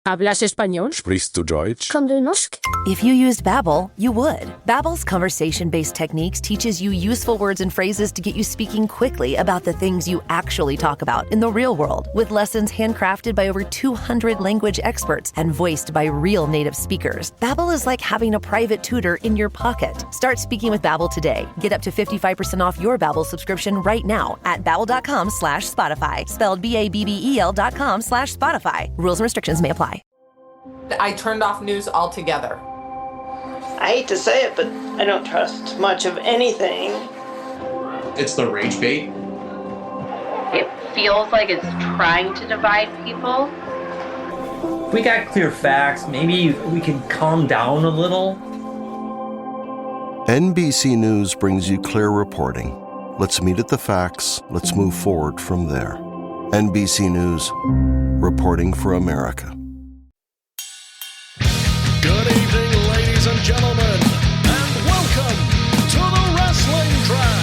¿Hablas español? Sprichst du Deutsch? Kan du norsk? If you used Babbel, you would. Babbel's conversation-based techniques teaches you useful words and phrases to get you speaking quickly about the things you actually talk about in the real world, with lessons handcrafted by over 200 language experts and voiced by real native speakers. Babbel is like having a private tutor in your pocket. Start speaking with Babbel today. Get up to 55% off your Babbel subscription right now at babbel.com/Spotify. Spelled BABBEL.com/Spotify. Rules and restrictions may apply. I turned off news altogether. I hate to say it, but I don't trust much of anything. It's the rage bait. It feels like it's trying to divide people. If we got clear facts, maybe we can calm down a little. NBC News brings you clear reporting. Let's meet at the facts. Let's move forward from there. NBC News, reporting for America. Good evening, ladies and gentlemen, and welcome to the Wrestling Draft.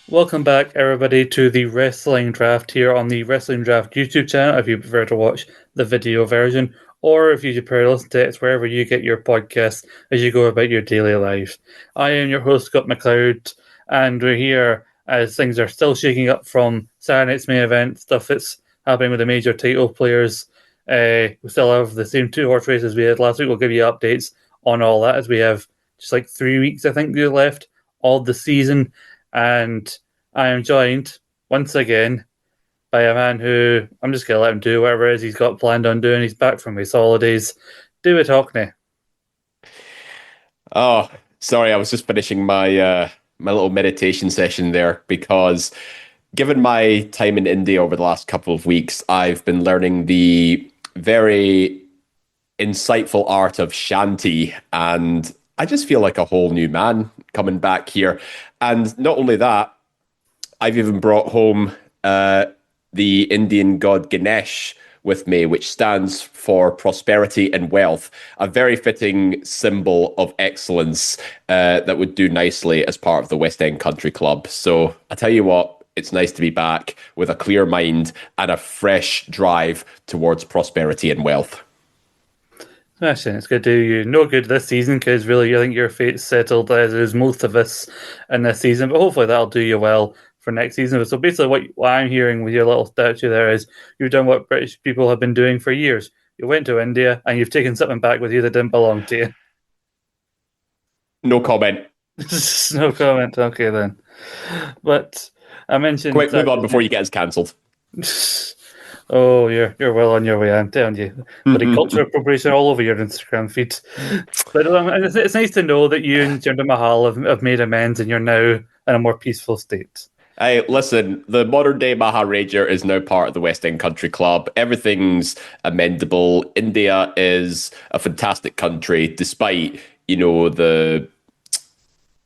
Welcome back, everybody, to the Wrestling Draft here on the Wrestling Draft YouTube channel, if you prefer to watch the video version, or if you prefer to listen to it, it's wherever you get your podcasts as you go about your daily life. I am your host, Scott McLeod, and we're here as things are still shaking up from Saturday night's main event, stuff that's happening with the major title players. We still have the same two horse races we had last week. We'll give you updates on all that as we have just like 3 weeks, I think, left of the season. And I am joined once again by a man who I'm just going to let him do whatever it is he's got planned on doing. He's back from his holidays. Do it, Hockney. Oh, sorry, I was just finishing my my little meditation session there because given my time in India over the last couple of weeks, I've been learning the very insightful art of Shanti, and I just feel like a whole new man coming back here. And not only that, I've even brought home the Indian god Ganesh with me, which stands for prosperity and wealth, a very fitting symbol of excellence that would do nicely as part of the West End Country Club. So I tell you what, it's nice to be back with a clear mind and a fresh drive towards prosperity and wealth. Smashing. It's going to do you no good this season because really I think your fate's settled as is most of us in this season, but hopefully that'll do you well for next season. So basically what I'm hearing with your little statue there is you've done what British people have been doing for years. You went to India and you've taken something back with you that didn't belong to you. No comment. No comment. Okay then. But I mentioned... Quick, move on before you get us cancelled. Oh, you're well on your way, I'm telling you. But the cultural appropriation all over your Instagram feed. But it's nice to know that you and Jinder Mahal have made amends and you're now in a more peaceful state. Hey, listen, the modern day Maharaja is now part of the West End Country Club. Everything's amendable. India is a fantastic country, despite, the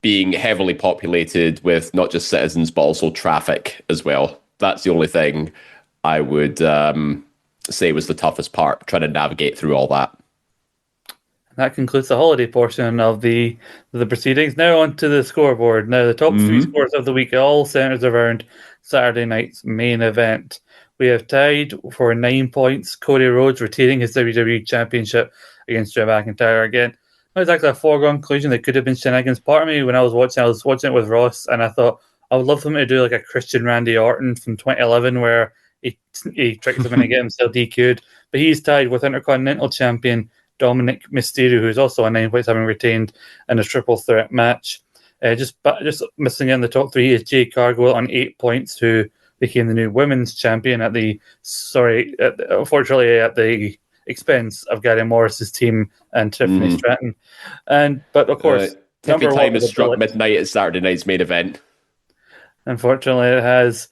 being heavily populated with not just citizens, but also traffic as well. That's the only thing I would say was the toughest part, trying to navigate through all that. That concludes the holiday portion of the proceedings. Now on to the scoreboard. Now the top three scores of the week all centers around Saturday night's main event. We have tied for 9 points. Cody Rhodes retaining his WWE Championship against Drew McIntyre again. It was actually a foregone conclusion. There could have been shenanigans. Part of me, when I was watching it with Ross, and I thought, I would love for him to do like a Christian Randy Orton from 2011 where he tricked him and get himself DQ'd. But he's tied with Intercontinental Champion Dominic Mysterio, who's also on 9 points, having retained in a triple threat match. Just missing in the top three is Jay Cargill on 8 points, who became the new women's champion unfortunately at the expense of Gary Morris's team and Tiffany Stratton. But of course, Tiffany time has struck midnight at Saturday night's main event. Unfortunately, it has.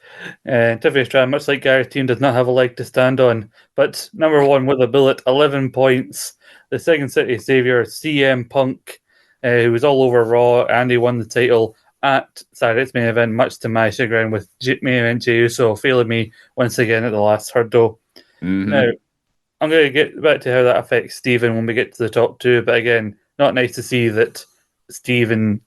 Tiffany Stratton, much like Gary's team, does not have a leg to stand on. But number one with a bullet, 11 points. The Second City Savior, CM Punk, who was all over Raw, and he won the title at Saturday's main event, much to my chagrin, with main event Jey Uso failing me once again at the last hurdle. Now, I'm going to get back to how that affects Stephen when we get to the top two, but again, not nice to see that Stephen's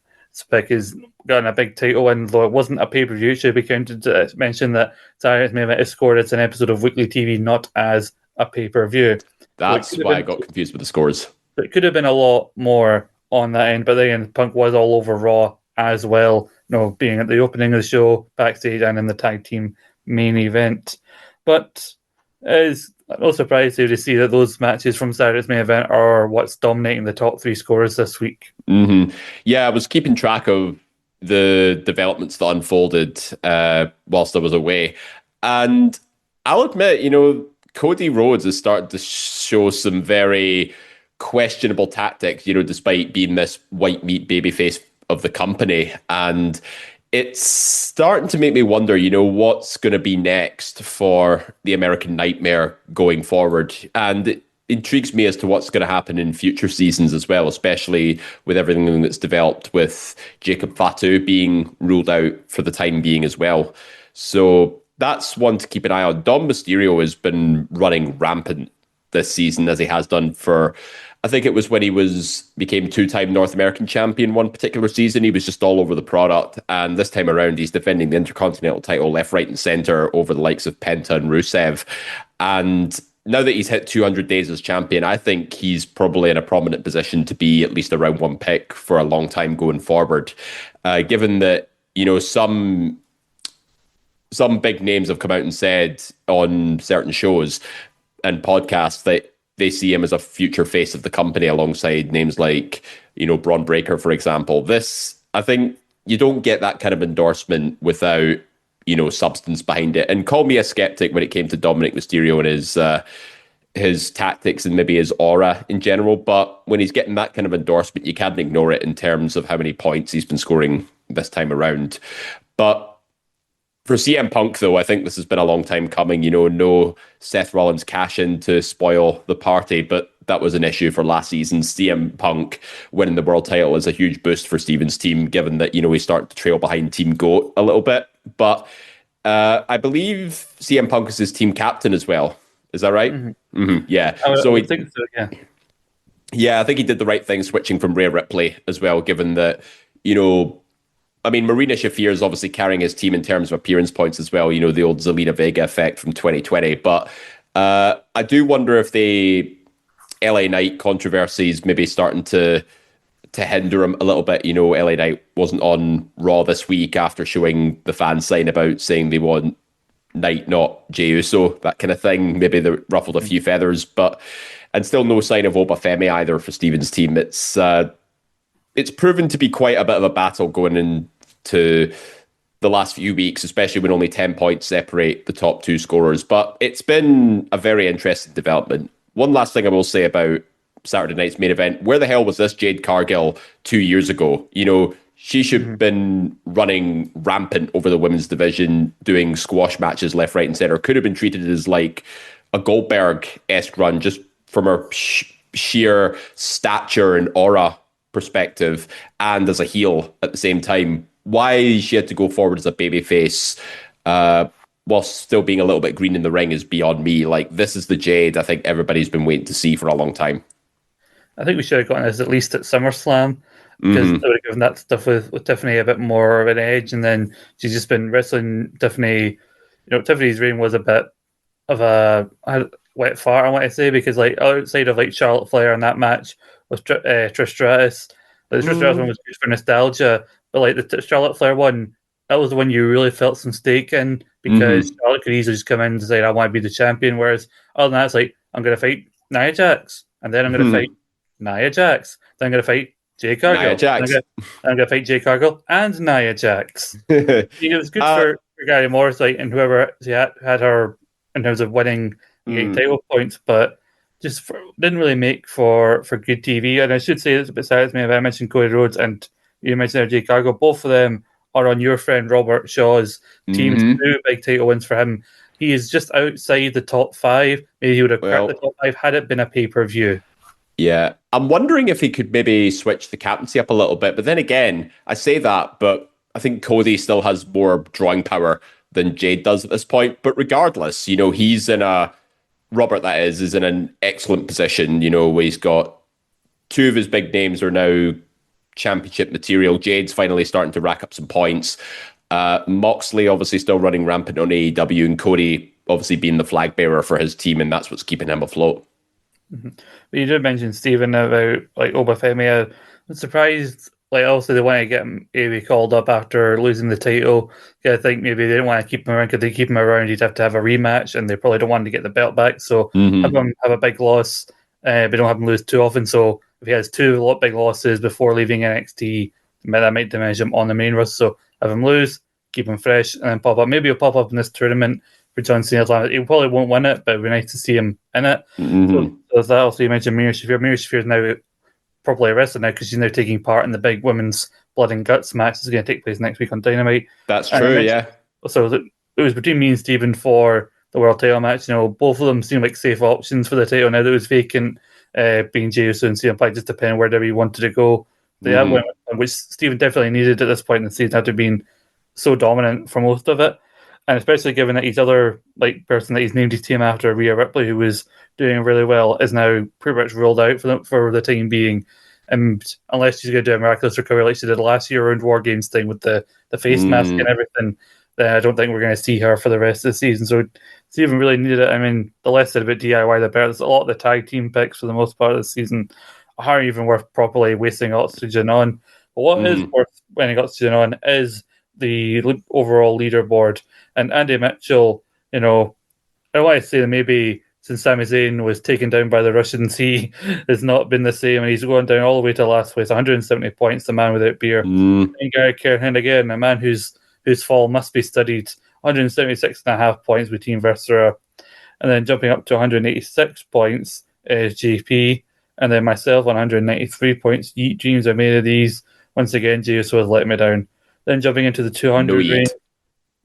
pick is gotten a big title win, though it wasn't a pay-per-view. It should be counted to mention that Saturday's main event is scored as an episode of weekly TV, not as a pay-per-view. That's why I got confused with the scores. It could have been a lot more on that end, but again, Punk was all over Raw as well, being at the opening of the show, backstage, and in the tag team main event. But it's no surprise to see that those matches from Saturday's main event are what's dominating the top three scores this week. Yeah, I was keeping track of the developments that unfolded whilst I was away. And I'll admit, Cody Rhodes is starting to show some very questionable tactics, despite being this white meat babyface of the company. And it's starting to make me wonder, what's going to be next for the American Nightmare going forward. And it intrigues me as to what's going to happen in future seasons as well, especially with everything that's developed with Jacob Fatu being ruled out for the time being as well. So that's one to keep an eye on. Dom Mysterio has been running rampant this season, as he has done for, I think it was when he became two-time North American champion one particular season. He was just all over the product. And this time around, he's defending the Intercontinental title left, right, and center over the likes of Penta and Rusev. And now that he's hit 200 days as champion, I think he's probably in a prominent position to be at least a round one pick for a long time going forward. Given that, some big names have come out and said on certain shows and podcasts that they see him as a future face of the company alongside names like, Braun Breaker, for example. I think you don't get that kind of endorsement without, substance behind it. And call me a skeptic when it came to Dominic Mysterio and his tactics and maybe his aura in general. But when he's getting that kind of endorsement, you can't ignore it in terms of how many points he's been scoring this time around. But for CM Punk, though, I think this has been a long time coming. No Seth Rollins cash in to spoil the party, but that was an issue for last season. CM Punk winning the world title is a huge boost for Steven's team, given that, he started to trail behind Team GOAT a little bit. But I believe CM Punk is his team captain as well. Is that right? Yeah. I think so, yeah. Yeah, I think he did the right thing switching from Rhea Ripley as well, given that, Marina Shafir is obviously carrying his team in terms of appearance points as well, the old Zelina Vega effect from 2020. But I do wonder if the LA Knight controversy is maybe starting to hinder him a little bit. LA Knight wasn't on Raw this week after showing the fan sign about saying they want Knight, not Jey Uso, that kind of thing. Maybe they ruffled a few feathers, and still no sign of Obafemi either for Steven's team. It's proven to be quite a bit of a battle going into the last few weeks, especially when only 10 points separate the top two scorers. But it's been a very interesting development. One last thing I will say about Saturday night's main event. Where the hell was this Jade Cargill 2 years ago? She should have been running rampant over the women's division, doing squash matches left, right, and center. Could have been treated as like a Goldberg-esque run just from her sheer stature and aura perspective, and as a heel at the same time. Why she had to go forward as a babyface while still being a little bit green in the ring is beyond me. Like, this is the Jade I think everybody's been waiting to see for a long time. I think we should have gotten this at least at SummerSlam, because they would have given that stuff with Tiffany a bit more of an edge. And then she's just been wrestling Tiffany. Tiffany's reign was a bit of a wet fart, I want to say, because outside of Charlotte Flair in that match with Trish Stratus, the Trish Stratus one was good for nostalgia, but the Charlotte Flair one, that was the one you really felt some stake in, because Charlotte could easily just come in and say, I want to be the champion. Whereas other than that, it's I'm going to fight Nia Jax, and then I'm going to fight Nia Jax, then I'm going to fight Jay Cargill, Nia Jax. I'm going to fight Jay Cargill and Nia Jax. It was good for Gary Morris, and whoever had her in terms of winning title points, but just didn't really make for good TV. And I should say this, besides me, if I mentioned Cody Rhodes and you mentioned Jay Cargill, both of them are on your friend Robert Shaw's teams. 2 big title wins for him. He is just outside the top 5. Maybe he would have cracked the top 5 had it been a pay-per-view. Yeah, I'm wondering if he could maybe switch the captaincy up a little bit. But then again, I say that, but I think Cody still has more drawing power than Jade does at this point. But regardless, he's in Robert, that is in an excellent position, where he's got two of his big names are now championship material. Jade's finally starting to rack up some points. Moxley obviously still running rampant on AEW, and Cody obviously being the flag bearer for his team, and that's what's keeping him afloat. Mm-hmm. But you did mention, Stephen, about Obafemi. I'm surprised. Obviously, they want to get him called up after losing the title. I think maybe they didn't want to keep him around, because they keep him around, he'd have to have a rematch, and they probably don't want to get the belt back. So have him have a big loss, but don't have him lose too often. So if he has two big losses before leaving NXT, that might diminish him on the main roster. So have him lose, keep him fresh, and then pop up. Maybe he'll pop up in this tournament for John Cena's line. He probably won't win it, but it'd be nice to see him in it. So there's that. Also, you mentioned Mira Shafir. Mira Shafir is now properly arrested now, because she's now taking part in the big women's blood and guts match that's going to take place next week on Dynamite. That's true, yeah. So it was between me and Stephen for the world title match. Both of them seem like safe options for the title now that it was vacant, being Jey Uso and CM Punk, just depending where we wanted to go. They have one, which Stephen definitely needed at this point in the season after being so dominant for most of it. And especially given that each other person that he's named his team after, Rhea Ripley, who was doing really well, is now pretty much ruled out for the time being. And unless she's going to do a miraculous recovery like she did last year around War Games thing with the face mask and everything, then I don't think we're going to see her for the rest of the season. So Stephen really needed it. I mean, the less said about DIY, the better. There's a lot of the tag team picks for the most part of the season aren't even worth properly wasting oxygen on. But what is worth winning oxygen on is the overall leaderboard. And Andy Mitchell, I want to say that maybe since Sami Zayn was taken down by the Russians, he has not been the same, and he's going down all the way to last place, 170 points, the man without beer. And Gary Kernan, again, a man whose fall must be studied, 176.5 points with Team Versera. And then jumping up to 186 points is JP, and then myself 193 points. Yeet dreams are made of these. Once again, Jey Uso has let me down. Then jumping into the 200 range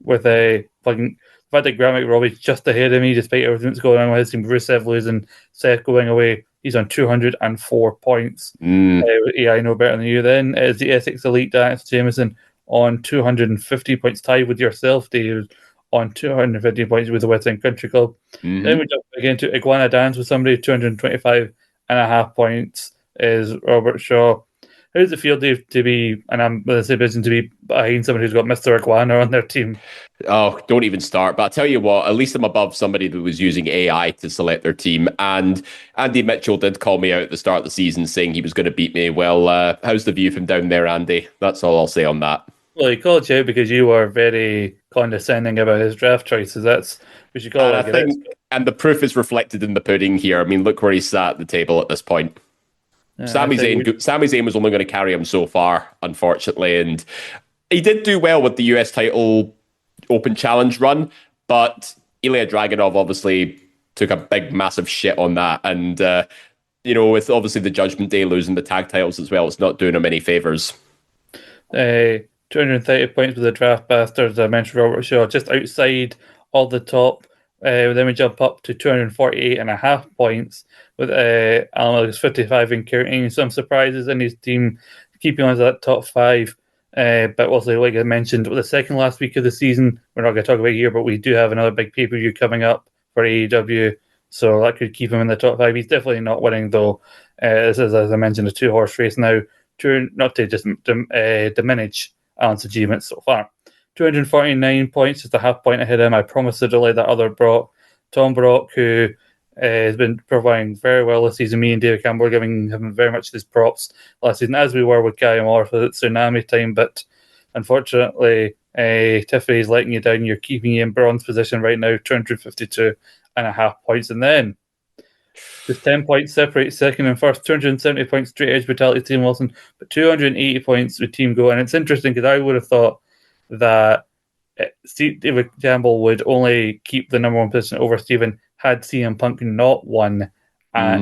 with a fucking... The fact that Grant McRobbie's just ahead of me, despite everything that's going on with his team, Rusev losing, Seth going away, he's on 204 points. Yeah, I know better than you then. Is the Essex Elite Dance Jameson on 250 points, tied with yourself, Dave, on 250 points with the Western Country Club. Then we jump again to Iguana Dance with somebody, 225.5 points is Robert Shaw. How does it feel, Dave, to be, and I'm going to say business, to be behind someone who's got Mr. Iguana on their team? Oh, don't even start. But I'll tell you what, at least I'm above somebody that was using AI to select their team. And Andy Mitchell did call me out at the start of the season saying he was going to beat me. Well, how's the view from down there, Andy? That's all I'll say on that. Well, he called you out because you were very condescending about his draft choices. We should call it. And the proof is reflected in the pudding here. I mean, look where he's sat at the table at this point. Yeah, Sami Zayn was only going to carry him so far, unfortunately. And he did do well with the US title Open Challenge run, but Ilya Dragunov obviously took a big, massive shit on that. And, with obviously the Judgment Day losing the tag titles as well, it's not doing him any favours. 230 points with the Draft Bastards, I mentioned Robert Shaw, just outside of the top. Then we jump up to 248.5 points with Alan 55 and counting. Some surprises in his team, keeping on to that top five. But also, like I mentioned, the second last week of the season, we're not going to talk about here, but we do have another big pay-per-view coming up for AEW, so that could keep him in the top five. He's definitely not winning, though. This is, as I mentioned, a two-horse race now, not to just diminish Alan's achievements so far. 249 points, just a half point ahead of him. I promised to delay that other Brock, Tom Brock, who has been providing very well this season. Me and David Campbell are giving him very much his props last season, as we were with Guy Moore for the Tsunami time. But unfortunately, Tiffany's letting you down. You're keeping you in bronze position right now, 252.5 points. And then just 10 points separate second and first, 270 points straight edge brutality Team Wilson, but 280 points with Team Go. And it's interesting because I would have thought that David Campbell would only keep the number one position over Stephen had CM Punk not won at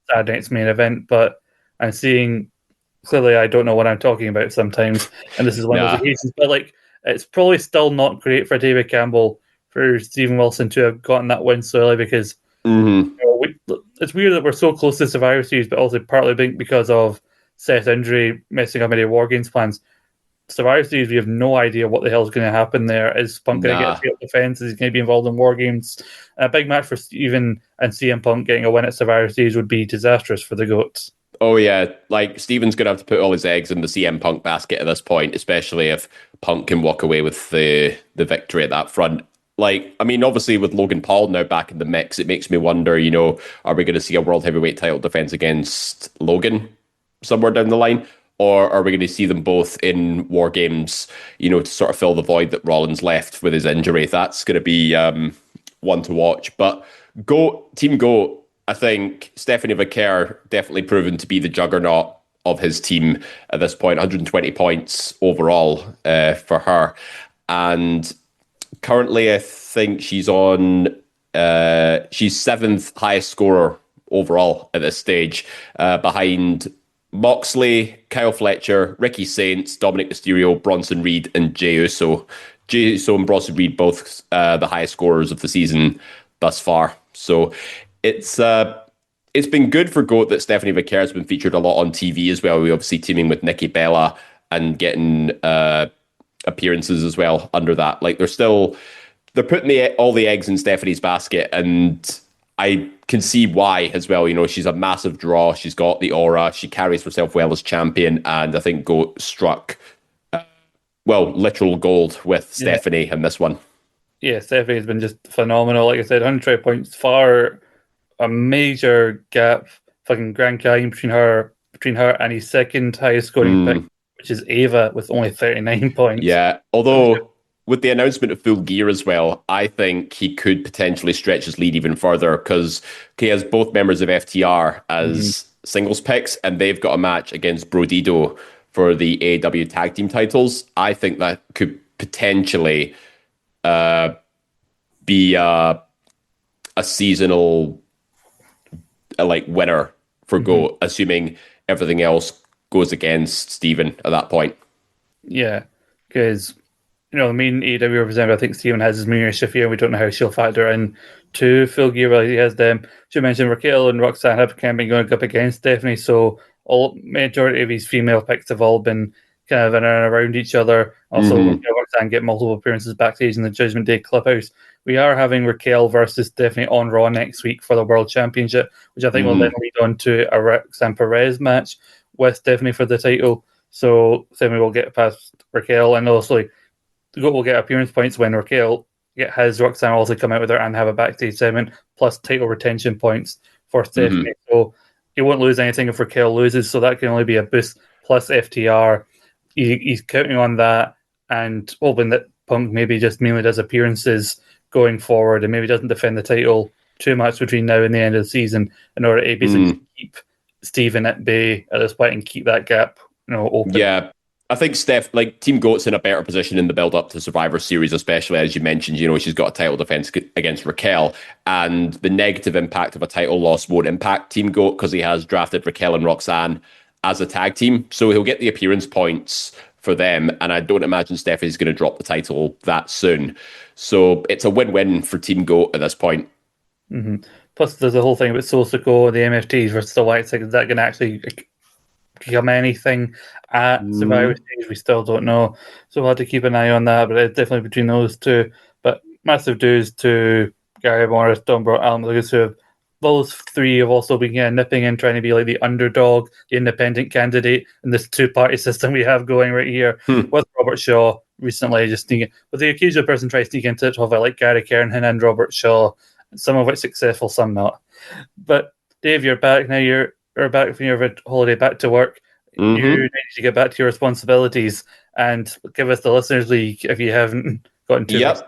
Saturday night's main event. But I'm seeing, clearly I don't know what I'm talking about sometimes, and this is one of those occasions, but it's probably still not great for David Campbell for Stephen Wilson to have gotten that win so early, because it's weird that we're so close to Survivor Series, but also partly because of Seth's injury messing up any War Games plans. Survivor Series, we have no idea what the hell is going to happen there. Is Punk going to get a failed defense? Is he going to be involved in War Games? A big match for Steven and CM Punk getting a win at Survivor Series would be disastrous for the GOATs. Oh yeah, like Steven's going to have to put all his eggs in the CM Punk basket at this point, especially if Punk can walk away with the victory at that front. Like, I mean, obviously with Logan Paul now back in the mix, it makes me wonder, are we going to see a World Heavyweight title defense against Logan somewhere down the line? Or are we going to see them both in War Games, to sort of fill the void that Rollins left with his injury? That's going to be one to watch. But Team GOAT, I think Stephanie Vaquer definitely proven to be the juggernaut of his team at this point. 120 points overall for her. And currently, I think she's seventh highest scorer overall at this stage, behind Moxley, Kyle Fletcher, Ricky Saints, Dominic Mysterio, Bronson Reed, and Jey Uso. Jey Uso and Bronson Reed both the highest scorers of the season thus far. So it's been good for GOAT that Stephanie Vaquer has been featured a lot on TV as well. We obviously teaming with Nikki Bella and getting appearances as well under that. Like they're putting all the eggs in Stephanie's basket, and I can see why as well. She's a massive draw. She's got the aura. She carries herself well as champion. And I think GOAT struck, literal gold with Stephanie in this one. Yeah, Stephanie has been just phenomenal. Like I said, 120 points, far a major gap, fucking Grand Canyon between her and his second highest scoring pick, which is Ava with only 39 points. Yeah, although with the announcement of Full Gear as well, I think he could potentially stretch his lead even further because he has both members of FTR as singles picks, and they've got a match against Brodido for the AEW tag team titles. I think that could potentially be a seasonal winner for GOAT, assuming everything else goes against Steven at that point. Yeah, because the main AEW representative, I think Steven has his Marina Shafir, and we don't know how she'll factor in to Full Gear. Well, he has them. She mentioned Raquel and Roxanne have been going up against Stephanie, so majority of his female picks have all been kind of in and around each other. Also, Raquel, Roxanne get multiple appearances backstage in the Judgment Day Clubhouse. We are having Raquel versus Stephanie on Raw next week for the World Championship, which I think will then lead on to a Roxanne Perez match with Stephanie for the title. So Stephanie will get past Raquel, and also GOAT will get appearance points when Raquel has Roxanne also come out with her and have a backstage segment, plus title retention points for Stephanie. So he won't lose anything if Raquel loses, so that can only be a boost. Plus FTR, he's counting on that and hoping that Punk maybe just mainly does appearances going forward and maybe doesn't defend the title too much between now and the end of the season in order to basically keep Steven at bay at this point and keep that gap open. Yeah. I think Team GOAT's in a better position in the build-up to Survivor Series, especially as you mentioned, she's got a title defense against Raquel, and the negative impact of a title loss won't impact Team GOAT because he has drafted Raquel and Roxanne as a tag team. So he'll get the appearance points for them, and I don't imagine Stephanie's going to drop the title that soon. So it's a win-win for Team GOAT at this point. Plus, there's the whole thing about Sosako, the MFTs versus the White Six. Is that going to actually become anything at Survivor Series? We still don't know, so we'll have to keep an eye on that, but it's definitely between those two. But massive dues to Gary Morris, Don Bro, Alan Lucas, who have those three have also been nipping in, trying to be like the underdog, the independent candidate in this two-party system we have going right here with Robert Shaw recently just sneaking, with the occasional person trying to sneak into it, like Gary Kernan and Robert Shaw, some of which successful, some not. But Dave, you're back now. You're back from your holiday, back to work. You need to get back to your responsibilities and give us the Listeners League if you haven't gotten to it.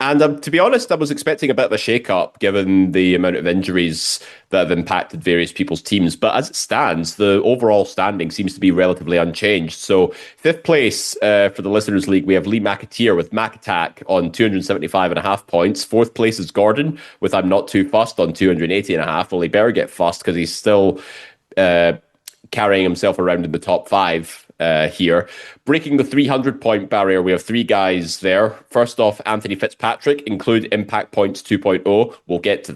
And to be honest, I was expecting a bit of a shake-up given the amount of injuries that have impacted various people's teams. But as it stands, the overall standing seems to be relatively unchanged. So 5th place for the Listeners League, we have Lee McAteer with Mac Attack on 275.5 points. 4th place is Gordon with I'm Not Too Fussed on 280.5. Well, he better get fussed because he's still carrying himself around in the top 5 here. Breaking the 300-point barrier, we have 3 guys there. First off, Anthony Fitzpatrick, include Impact Points 2.0. We'll get to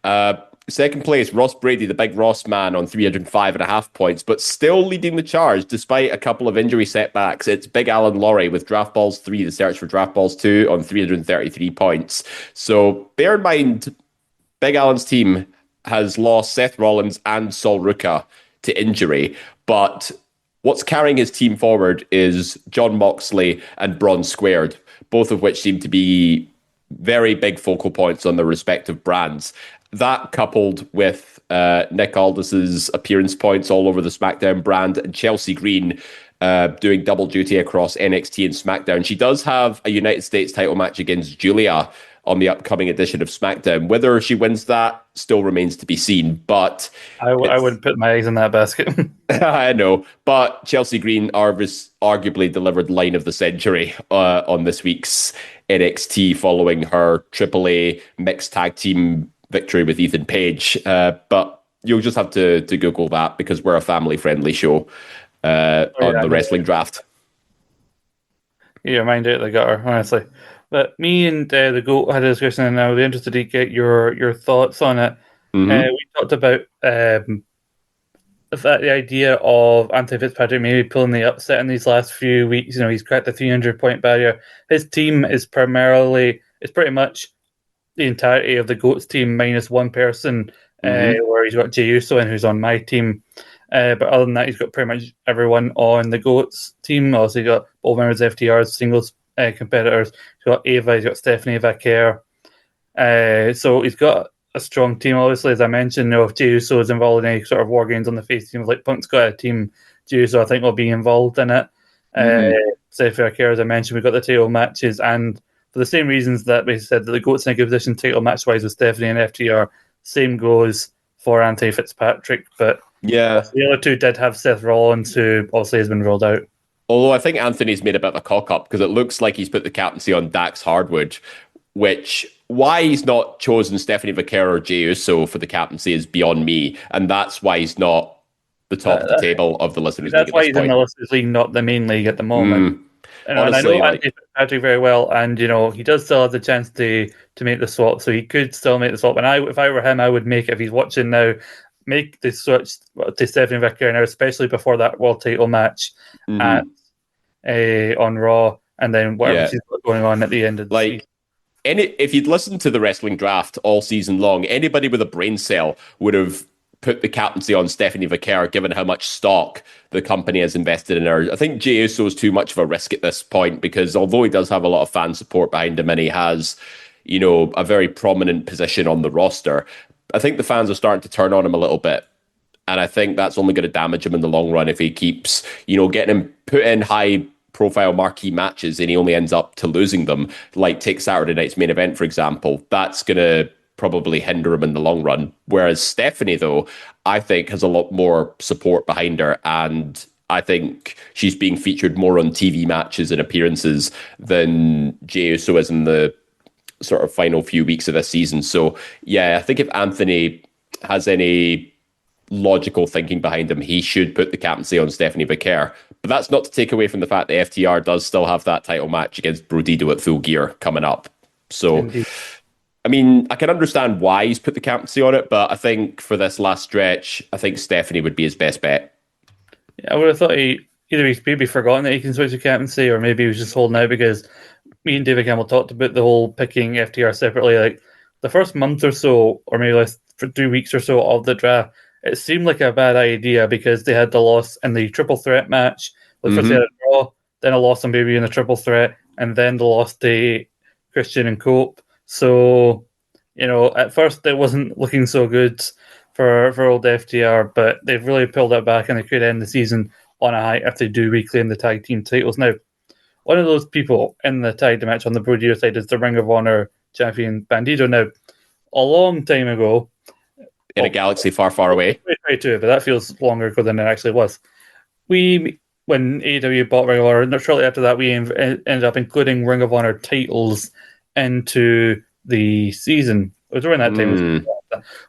that. Second place, Ross Brady, the big Ross man, on 305.5 points, but still leading the charge despite a couple of injury setbacks. It's Big Alan Laurie with Draft Balls 3, the search for Draft Balls 2, on 333 points. So bear in mind, Big Alan's team has lost Seth Rollins and Sol Ruka to injury, but what's carrying his team forward is John Moxley and Braun Squared, both of which seem to be very big focal points on their respective brands. That coupled with Nick Aldis's appearance points all over the SmackDown brand, and Chelsea Green doing double duty across NXT and SmackDown. She does have a United States title match against Julia on the upcoming edition of SmackDown. Whether she wins that still remains to be seen, but I wouldn't put my eggs in that basket. I know, but Chelsea Green arguably delivered line of the century on this week's NXT following her AAA mixed tag team victory with Ethan Page. But you'll just have to Google that because we're a family-friendly show on the wrestling draft. Yeah, mind out the gutter, honestly. But me and the GOAT had a discussion, and I would be interested to get your thoughts on it. We talked about the idea of Anthony Fitzpatrick maybe pulling the upset in these last few weeks. You know, he's cracked the 300-point barrier. His team is pretty much the entirety of the GOAT's team minus one person, where he's got Jey Uso in, who's on my team. But other than that, he's got pretty much everyone on the GOAT's team. Also, he's got both members of FTR's singles competitors. He's got Ava, he's got Stephanie Vaquer. So he's got a strong team. Obviously, as I mentioned, if Jey Uso is involved in any sort of war games on the face team, like Punk's got a team, Jey Uso I think will be involved in it. Stephanie Vaquer, as I mentioned, we've got the title matches, and for the same reasons that we said that the GOAT's in a good position title match-wise with Stephanie and FTR, same goes for Anthony Fitzpatrick. But yeah, the other two did have Seth Rollins, who obviously has been ruled out. Although I think Anthony's made a bit of a cock-up because it looks like he's put the captaincy on Dax Hardwood, which why he's not chosen Stephanie Vaquer or Jey Uso for the captaincy is beyond me, and that's why he's not the top of the table of the Listeners' League at this point. That's why he's in the Listeners' League, not the main league at the moment. Honestly, and I know Anthony Fitzpatrick very well, and he does still have the chance to make the swap, so he could still make the swap. And if I were him, I would make, if he's watching now, make the switch to Stephanie Vaquer now, especially before that world title match on Raw, and then whatever she's got going on at the end of the season. If you'd listened to the wrestling draft all season long, anybody with a brain cell would have put the captaincy on Stephanie Vaquer, given how much stock the company has invested in her. I think Jey Uso is too much of a risk at this point because although he does have a lot of fan support behind him and he has, a very prominent position on the roster, I think the fans are starting to turn on him a little bit. And I think that's only going to damage him in the long run if he keeps, getting him put in high profile marquee matches and he only ends up to losing them. Like take Saturday night's main event, for example. That's going to probably hinder him in the long run. Whereas Stephanie, though, I think has a lot more support behind her, and I think she's being featured more on TV matches and appearances than Jey Uso is in the sort of final few weeks of this season. So yeah, I think if Anthony has any logical thinking behind him, he should put the captaincy on Stephanie Vaquer. But that's not to take away from the fact that FTR does still have that title match against Brodido at Full Gear coming up. So indeed. I mean, I can understand why he's put the captaincy on it, but I think for this last stretch, I think Stephanie would be his best bet. Yeah, I would have thought either he's maybe forgotten that he can switch to captaincy, or maybe he was just holding out because me and David Campbell talked about the whole picking FTR separately. Like the first month or so, or maybe like for 2 weeks or so of the draft, it seemed like a bad idea because they had the loss in the triple threat match. Like first they had a draw, then a loss on Baby in the triple threat, and then the loss to Christian and Cope. So, at first it wasn't looking so good for old FTR, but they've really pulled it back and they could end the season on a high if they do reclaim the tag team titles. Now, one of those people in the tag match on the Brodido side is the Ring of Honor champion Bandido. Now, a long time ago, in a galaxy far, far away. 2022, but that feels longer ago than it actually was. When AEW bought Ring of Honor, shortly after that, we ended up including Ring of Honor titles into the season. It was around that time.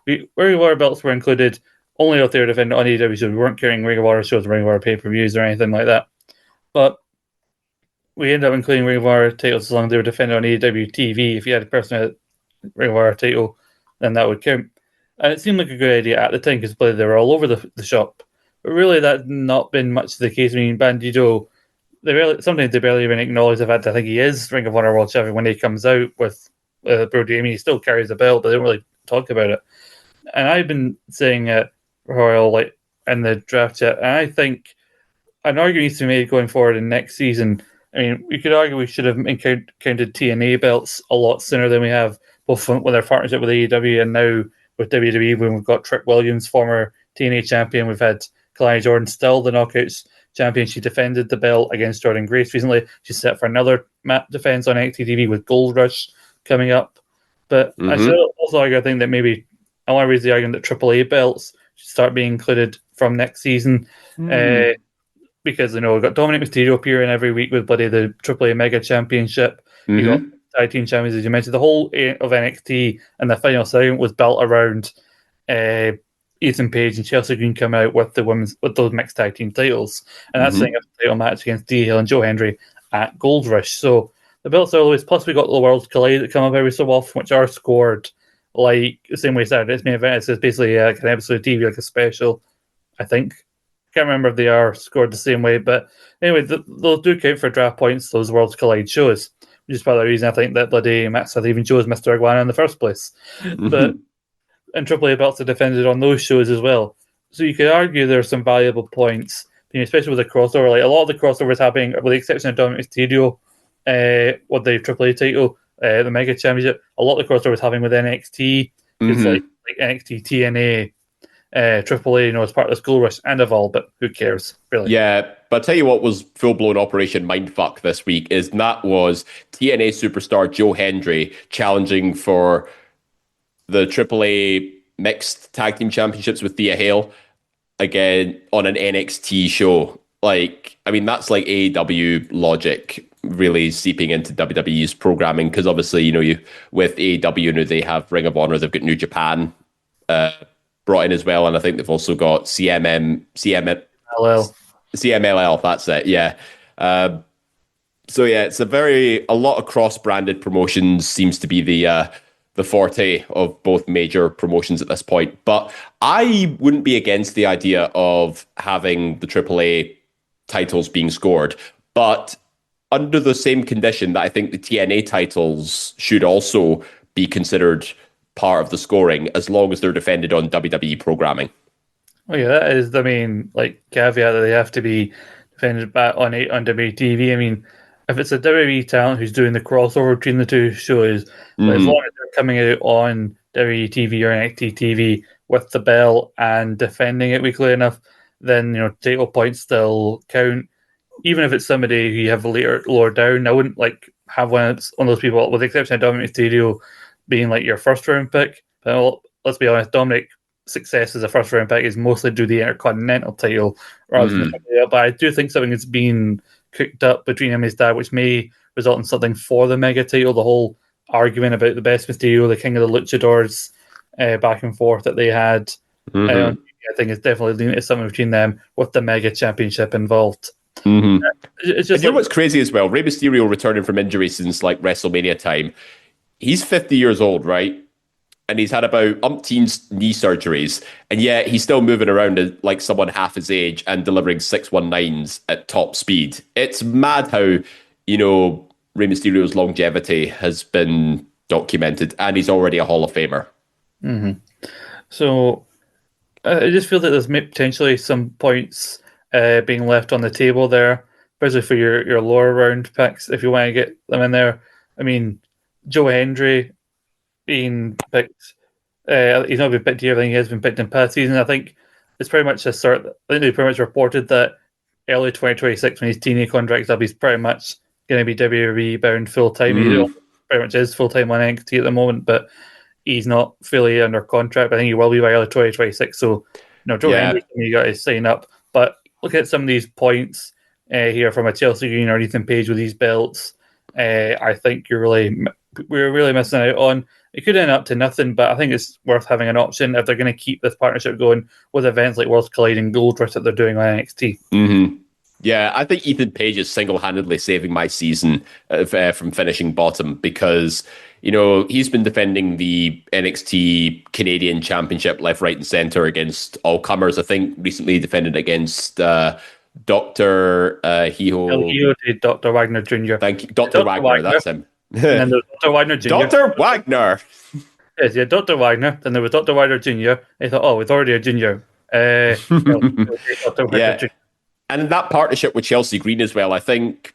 Ring of Honor belts were included only if they were defended on AEW, so we weren't carrying Ring of Honor shows, Ring of Honor pay-per-views, or anything like that. But we ended up including Ring of Honor titles as long as they were defended on AEW TV. If you had a person with Ring of Honor title, then that would count. And it seemed like a good idea at the time because they were all over the shop. But really, that's not been much the case. I mean, Bandido, sometimes they barely even acknowledge the fact that I think he is Ring of Honor World Champion when he comes out with Brody. I mean, he still carries the belt, but they don't really talk about it. And I've been saying it Royal like in the draft chat, and I think an argument needs to be made going forward in next season. I mean, we could argue we should have encountered TNA belts a lot sooner than we have, both with our partnership with AEW and now with WWE when we've got Trick Williams, former TNA champion. We've had Kalani Jordan, still the Knockouts champion. She defended the belt against Jordan Grace recently. She's set for another defense on NXT TV with Gold Rush coming up. But I should also argue, I think that maybe I want to raise the argument that AAA belts should start being included from next season. Because, we've got Dominic Mysterio appearing every week with the AAA Mega Championship. You got tag team champions, as you mentioned. The whole of NXT and the final segment was built around Ethan Page and Chelsea Green coming out with those mixed tag team titles. And that's setting up a title match against D. Hill and Joe Hendry at Gold Rush. So the belts are always, plus we got the Worlds Collide that come up every so often, which are scored like the same way Saturday's main event. It's basically like an episode of TV, like a special, I think. Can't remember if they are scored the same way, but anyway, those do count for draft points, those Worlds Collide shows, which is part of the reason I think that bloody Matt Smith even chose Mr. Iguana in the first place. But and AAA belts are defended on those shows as well. So you could argue there are some valuable points, especially with the crossover. Like a lot of the crossovers happening, with the exception of Dominic Mysterio, with the AAA title, the Mega Championship, a lot of the crossovers happening with NXT. It's like NXT TNA. AAA, as part of the School Rush and Evolve, but who cares, really? Yeah, but I'll tell you what was full-blown Operation Mindfuck this week that was TNA superstar Joe Hendry challenging for the AAA Mixed Tag Team Championships with Thea Hale again on an NXT show. That's like AEW logic really seeping into WWE's programming, because obviously, with AEW, they have Ring of Honor, they've got New Japan, brought in as well, and I think they've also got CMLL. That's it, yeah. So yeah, it's a lot of cross-branded promotions seems to be the forte of both major promotions at this point. But I wouldn't be against the idea of having the AAA titles being scored, but under the same condition that I think the TNA titles should also be considered part of the scoring, as long as they're defended on WWE programming. Oh yeah, that is the main caveat, that they have to be defended back on WTV. I mean, if it's a WWE talent who's doing the crossover between the two shows, but as long as they're coming out on WTV or NXT TV with the belt and defending it weekly enough, then title points still count. Even if it's somebody who you have later lower down, I wouldn't have one of those people, with the exception of Dominic Mysterio being your first round pick. But let's be honest, Dominic's success as a first round pick is mostly due to the Intercontinental title rather than the. But I do think something is being cooked up between him and his dad, which may result in something for the Mega title. The whole argument about the best Mysterio, the King of the Luchadors, back and forth that they had. I think it's definitely leaning to something between them with the Mega Championship involved. It's just what's crazy as well, Rey Mysterio returning from injury since WrestleMania time. He's 50 years old, right? And he's had about umpteen knee surgeries, and yet he's still moving around like someone half his age and delivering 619s at top speed. It's mad how, Rey Mysterio's longevity has been documented, and he's already a Hall of Famer. So I just feel that there's potentially some points being left on the table there, especially for your lower round picks, if you want to get them in there. I mean, Joe Hendry being picked, he's not been picked here. I think he has been picked in past season. I think it's pretty much I think they pretty much reported that early 2026, when his TNA contract's up, he's pretty much going to be WWE bound full time. He pretty much is full time on NXT at the moment, but he's not fully under contract. I think he will be by early 2026. So, Joe Hendry, you got to sign up. But look at some of these points here from a Chelsea Green or Ethan Page with these belts. I think we're really missing out on. It could end up to nothing, but I think it's worth having an option if they're going to keep this partnership going with events like Worlds Collide and Gold Rush that they're doing on NXT. Yeah, I think Ethan Page is single-handedly saving my season from finishing bottom because, he's been defending the NXT Canadian Championship left, right, and center against all comers. I think recently defended against Dr. El Hijo. Hijo de Dr. Wagner Jr. Thank you. Dr. Wagner, that's him. And then there's Dr. Wagner Jr. Dr. Wagner. Yes, yeah, Dr. Wagner. Then there was Dr. Wagner Jr. I thought, oh, it's already a junior. Dr. Wagner Yeah. Jr. And that partnership with Chelsea Green as well, I think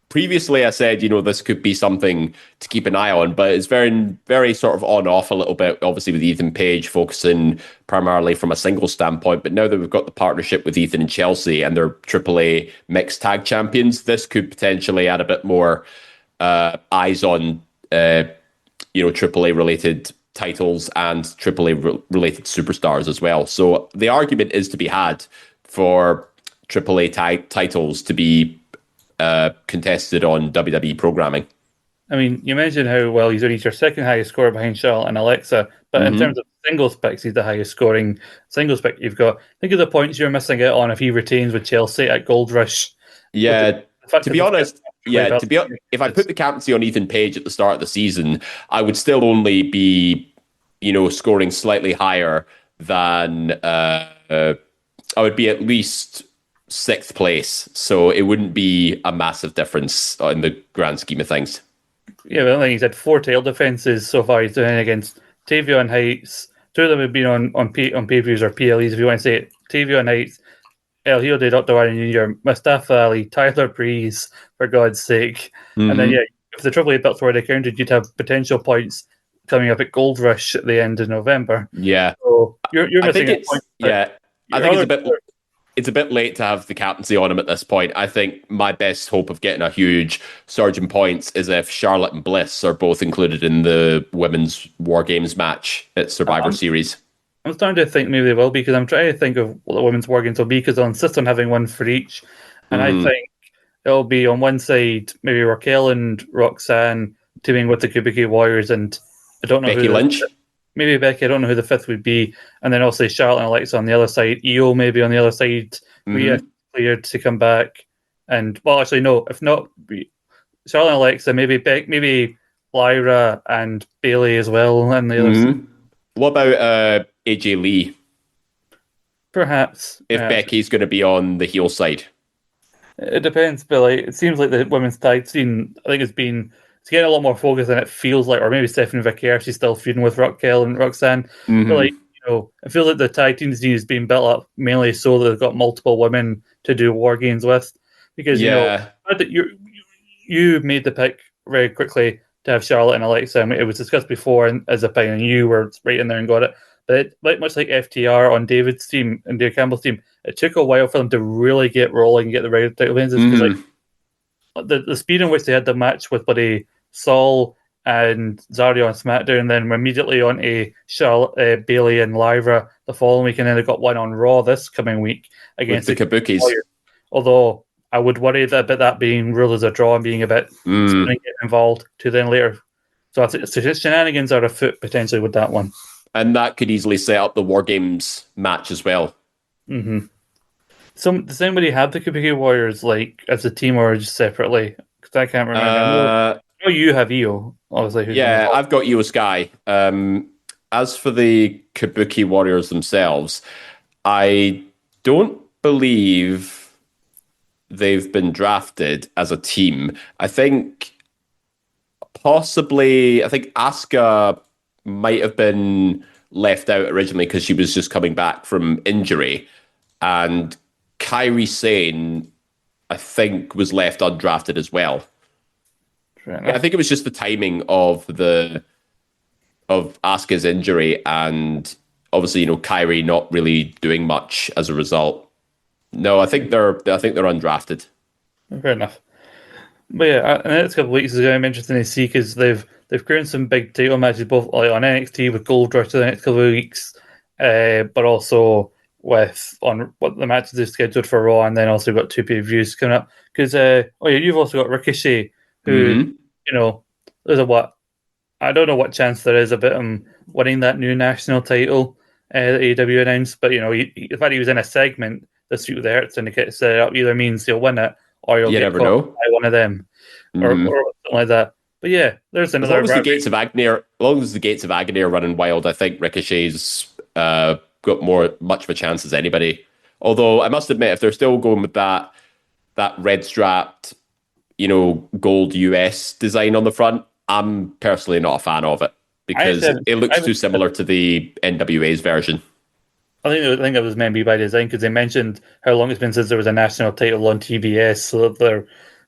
previously I said, this could be something to keep an eye on, but it's very, very sort of on off a little bit, obviously with Ethan Page focusing primarily from a single standpoint. But now that we've got the partnership with Ethan and Chelsea and they're AAA mixed tag champions, this could potentially add a bit more eyes on, AAA related titles and AAA related superstars as well. So the argument is to be had for AAA titles to be contested on WWE programming. I mean, you mentioned how well he's only your second highest scorer behind Charlotte and Alexa, but in terms of singles picks, he's the highest scoring singles pick you've got. Think of the points you're missing out on if he retains with Chelsea at Gold Rush. Yeah, to be honest, if I put the captaincy on Ethan Page at the start of the season, I would still only be, scoring slightly higher than I would be at least 6th place, so it wouldn't be a massive difference in the grand scheme of things. Yeah, well, I think he's had 4 tail defenses so far. He's doing against Tavion Heights. 2 of them have been on pay-per-views or PLEs, if you want to say it. Tavion Heights, El Hijo de Dr. Wagner Jr., Mustafa Ali, Tyler Breeze, for God's sake. And then, if the AAA belts were counted, you'd have potential points coming up at Gold Rush at the end of November. Yeah. So you're missing a point. Yeah, I think it's a bit late to have the captaincy on him at this point. I think my best hope of getting a huge surge in points is if Charlotte and Bliss are both included in the women's War Games match at Survivor Series. I'm starting to think maybe they will be, because I'm trying to think of what the women's War Games will be, because they'll insist on having one for each. And I think it'll be on one side, maybe Raquel and Roxanne teaming with the Kabuki Warriors, and I don't know Becky Lynch. Maybe Becky, I don't know who the 5th would be. And then also Charlotte and Alexa on the other side. Io maybe on the other side. Rhea cleared to come back. And, well, actually, no. If not, Charlotte and Alexa, maybe Lyra and Bailey as well on the other side. What about AJ Lee? Perhaps. If Becky's going to be on the heel side. It depends, but it seems like the women's tag scene, I think it's getting a lot more focus than it feels like, or maybe Stephanie Vickers, she's still feuding with Raquel and Roxanne. But it feels like the tag team scene is being built up mainly so that they've got multiple women to do War Games with. Because you made the pick very quickly to have Charlotte and Alexa. I mean, it was discussed before as a pick, and you were right in there and got it. But much like FTR on David's team and Dave Campbell's team, it took a while for them to really get rolling and get the right title wins. Because the speed in which they had the match with Buddy Saul and Zarya on SmackDown, and then we're immediately on to Charlotte, Bailey and Lyra the following week, and then they got one on Raw this coming week against the Kabukis. Although I would worry about that being ruled as a draw and being a bit involved to then later. So shenanigans are afoot potentially with that one. And that could easily set up the War Games match as well. So does anybody have the Kabuki Warriors as a team or just separately? Because I can't remember. I know you have Io, obviously. I've got Io Sky. As for the Kabuki Warriors themselves, I don't believe they've been drafted as a team. I think Asuka might have been left out originally because she was just coming back from injury. And Kairi Sane, I think, was left undrafted as well. Yeah, I think it was just the timing of Asuka's injury, and obviously, Kairi not really doing much as a result. No, I think they're undrafted. Fair enough. But yeah, in the next couple of weeks is going to be interesting to see, because they've created some big title matches both on NXT with Gold Rush for the next couple of weeks, but also on what the matches they've scheduled for Raw, and then also got 2 pay-per-views coming up. Because you've also got Ricochet, who there's I don't know what chance there is about him winning that new national title that AEW announced, but the fact he was in a segment this feud with the Hurts syndicate set up either means you'll win it or you'll You get never caught know. by one of them or something like that. But yeah, there's As another. long as the gates of Agony are running wild, I think Ricochet's got much of a chance as anybody. Although I must admit, if they're still going with that red strapped, gold US design on the front, I'm personally not a fan of it because it looks too similar to the NWA's version. I think it was meant to be by design because they mentioned how long it's been since there was a national title on TBS, so they're.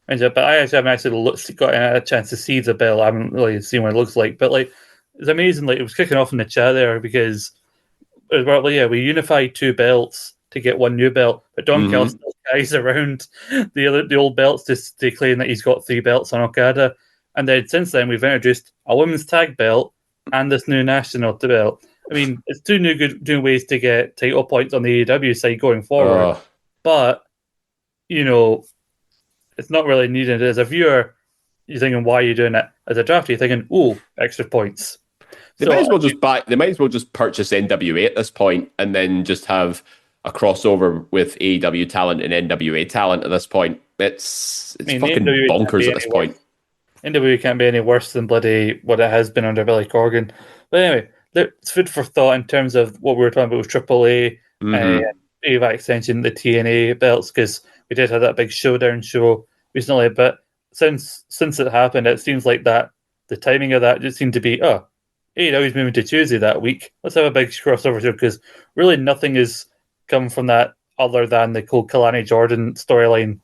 But I haven't actually got a chance to see the belt. I haven't really seen what it looks like. But it's amazing. It was kicking off in the chat there because it was we unified 2 belts to get 1 new belt, but Don Cal still carries around the old belts to claim that he's got 3 belts on Okada. And then since then we've introduced a women's tag belt and this new national belt. I mean, it's 2 new ways to get title points on the AEW side going forward. But it's not really needed. As a viewer, you're thinking, why are you doing it? As a drafter, you're thinking, extra points. They might as well just purchase NWA at this point and then just have a crossover with AEW talent and NWA talent at this point. It's fucking bonkers at this point. NWA can't be any worse than bloody what it has been under Billy Corgan. But anyway, it's food for thought in terms of what we were talking about with AAA, by extension, the TNA belts, because we did have that big showdown show recently. But since it happened, it seems like that the timing of that just seemed to be, AEW's moving to Tuesday that week. Let's have a big crossover show, because really nothing has come from that other than the Cole Kalani Jordan storyline.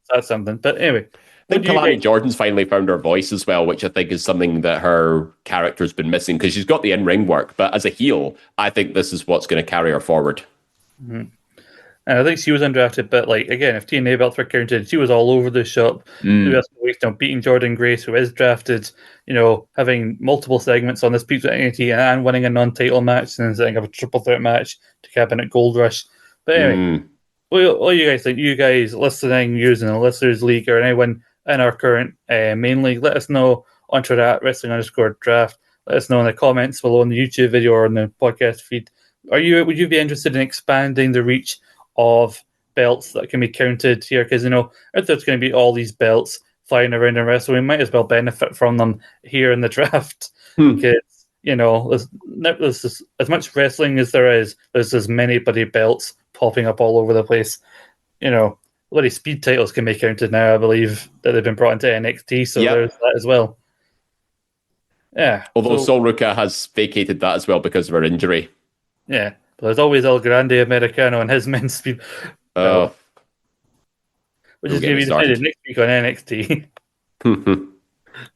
That's something. But anyway, I think Kalani Jordan's finally found her voice as well, which I think is something that her character's been missing, because she's got the in-ring work, but as a heel, I think this is what's going to carry her forward. And I think she was undrafted, but again, if TNA belts were counted, she was all over the shop. Beating Jordan Grace, who is drafted, having multiple segments on this Peaks with NXT and winning a non-title match, and setting up a triple threat match to cap in at Gold Rush. But anyway, what do you guys think? You guys listening, using the Listeners League, or anyone in our current main league, let us know on Twitter at wrestling_draft. Let us know in the comments below on the YouTube video or on the podcast feed. Would you be interested in expanding the reach of belts that can be counted here? Because if there's going to be all these belts flying around in wrestling, we might as well benefit from them here in the draft. Because there's as much wrestling as there is, there's as many bloody belts popping up all over the place. Bloody speed titles can be counted now, I believe, that they've been brought into NXT, so there's that as well. Yeah. Although Sol Ruka has vacated that as well because of her injury. Yeah. But there's always El Grande Americano and his men's speed. Which is going to be decided next week on NXT.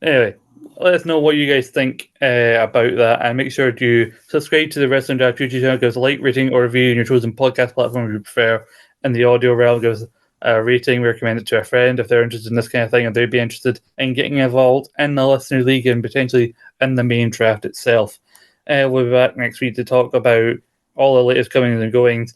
Anyway, let us know what you guys think about that, and make sure to subscribe to the Wrestling Draft YouTube channel. Give us a like, rating, or review on your chosen podcast platform if you prefer. In the audio realm, give us a rating. We recommend it to a friend if they're interested in this kind of thing, and they'd be interested in getting involved in the Listener League and potentially in the main draft itself. We'll be back next week to talk about all the latest comings and goings,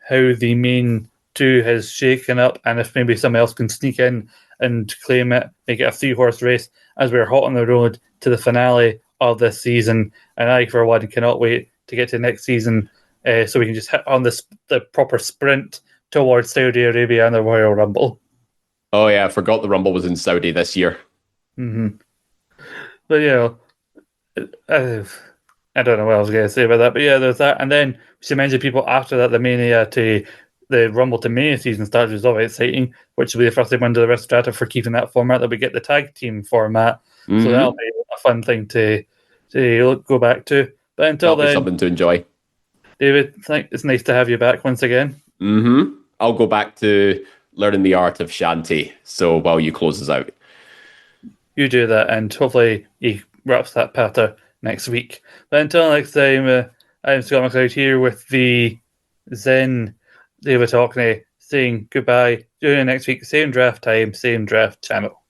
how the main 2 has shaken up, and if maybe someone else can sneak in and claim it, make it a 3-horse race as we're hot on the road to the finale of this season. And I, for one, cannot wait to get to next season so we can just hit on the proper sprint towards Saudi Arabia and the Royal Rumble. Oh yeah, I forgot the Rumble was in Saudi this year. But I don't know what I was going to say about that, but there's that. And then she mentioned people after that, the Mania to the Rumble to Mania season starts, which is always exciting, which will be the first time under the rest strata for keeping that format, that we get the tag team format. So that'll be a fun thing to go back to. But until then, something to enjoy. David, it's nice to have you back once again. I'll go back to learning the art of Shanty. So while you close us out, you do that, and hopefully he wraps that patter next week. But until next time, I'm Scott McLeod here with the Zen David Hockney saying goodbye. Tune in next week, same draft time, same draft channel.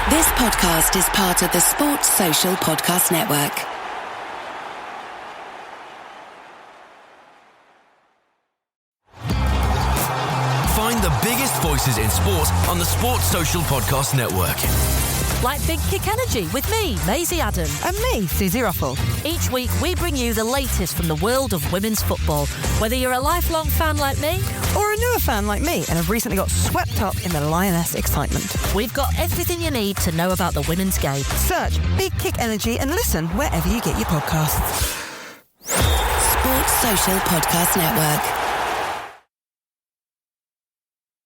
This podcast is part of the Sports Social Podcast Network. Find the biggest voices in sports on the Sports Social Podcast Network. like Big Kick Energy with me, Maisie Adam. And me, Susie Ruffle. Each week we bring you the latest from the world of women's football. Whether you're a lifelong fan like me, or a newer fan like me and have recently got swept up in the Lioness excitement, we've got everything you need to know about the women's game. Search Big Kick Energy and listen wherever you get your podcasts. Sports Social Podcast Network.